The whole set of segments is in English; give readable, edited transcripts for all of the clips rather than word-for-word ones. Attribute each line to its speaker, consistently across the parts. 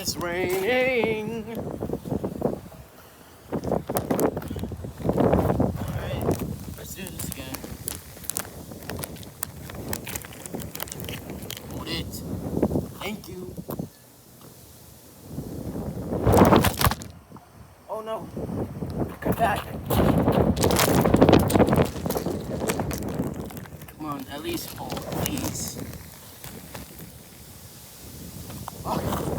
Speaker 1: It's raining. Alright, let's do this again. Hold it. Thank you. Oh no. Come back. Come on, at least hold, please. Oh.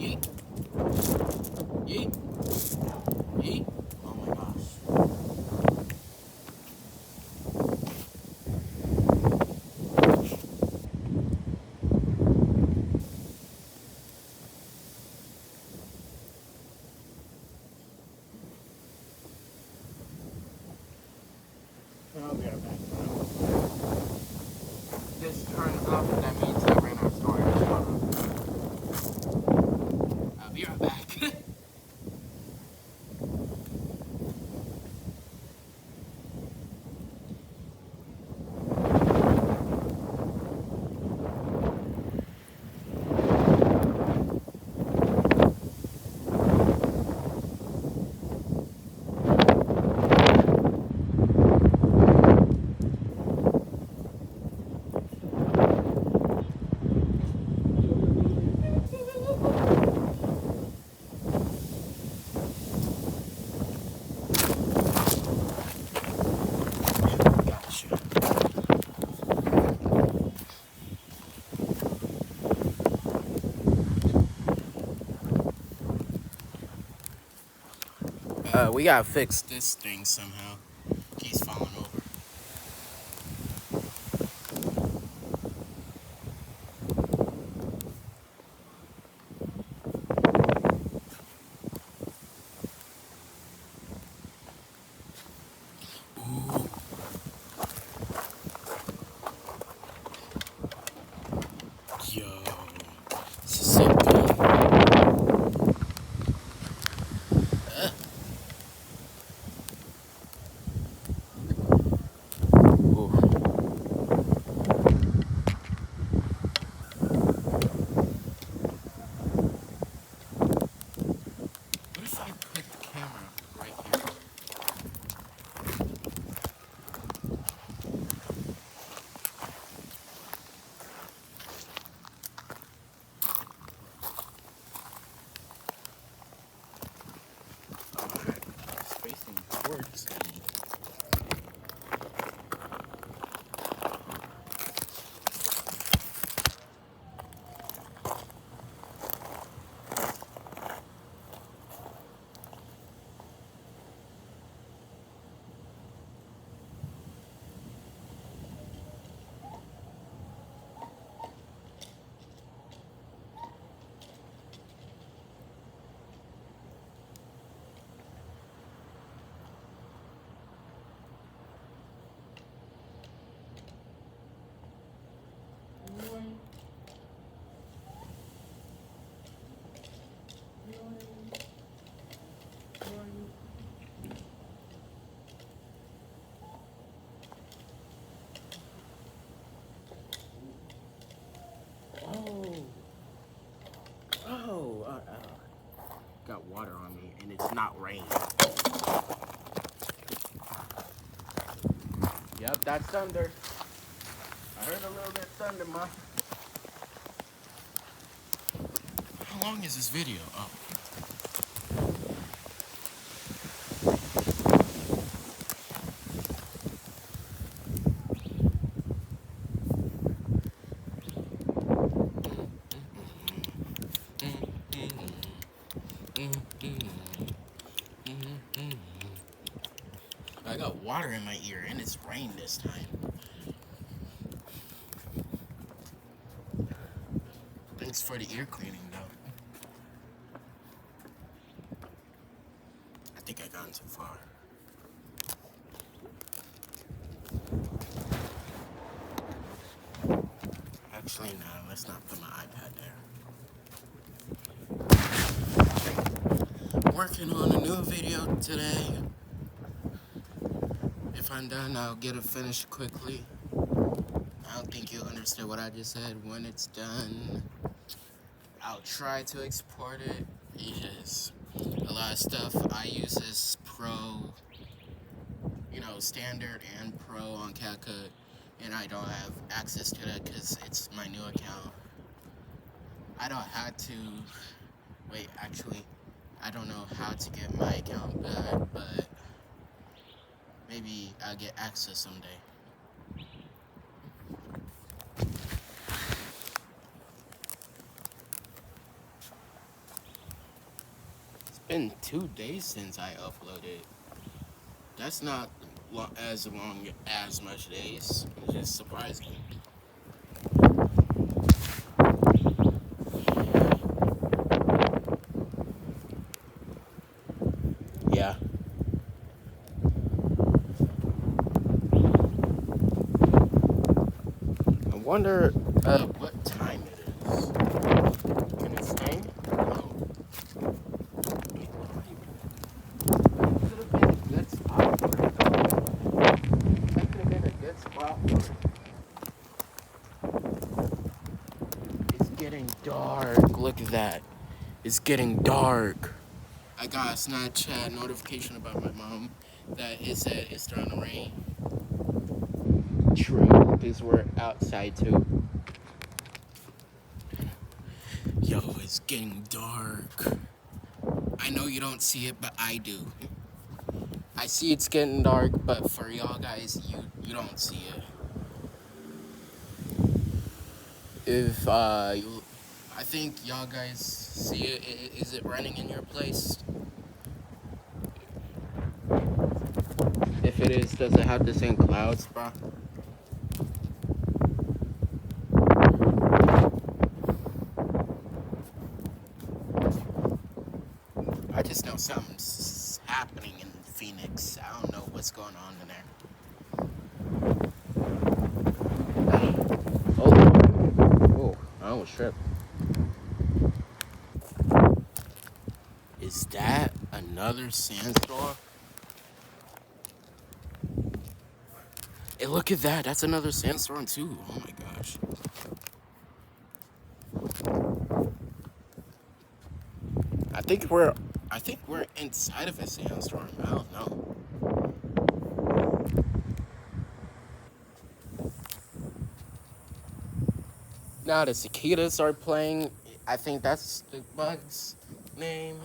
Speaker 1: Yeet. Yeet. Yeet. Oh my gosh. I'll be right back. This turns off, that means I ran out of storage. I'll be right back. We gotta fix this thing somehow. Keeps falling over. Ooh. Yo, this is so good. What if I put the camera right here? Alright, spacing works. Got water on me and it's not rain. Yep. But that's thunder. I heard a little bit of thunder, ma. How long is this video? Oh. I got water in my ear and it's rain this time. Thanks for the ear cleaning though. I think I gone too far. Actually, no, let's not put my iPad there. Working on a new video today. If I'm done, I'll get it finished quickly. I don't think you'll understand what I just said. When it's done, I'll try to export it. Yes. A lot of stuff I use is Pro, standard and Pro on CapCut, and I don't have access to that because it's my new account. I don't have to, wait, actually, I don't know how to get my account back, but maybe I'll get access someday. It's been 2 days since I uploaded. That's not as long as much days. It's just surprising. Yeah. I wonder what time it is. Can it stay? No. Could have been a good spot for it. That could have been a good spot for it. It's getting dark. Look at that. It's getting dark. I got a Snapchat notification about my mom that it said it's starting to rain. True, because we're outside too. Yo, it's getting dark. I know you don't see it, but I do. I see it's getting dark, but for y'all guys, you don't see it. If I think y'all guys see it. Is it raining in your place? If it is, does it have the same clouds, bro? I just know something's happening in Phoenix. I don't know what's going on in there. Oh, I almost tripped. Is that another sandstorm? Hey, look at that. That's another sandstorm too. Oh my gosh. I think we're inside of a sandstorm. I don't know. Now the cicadas are playing. I think that's the bug's name.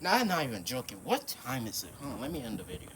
Speaker 1: No, I'm not even joking. What time is it? Hold on, let me end the video.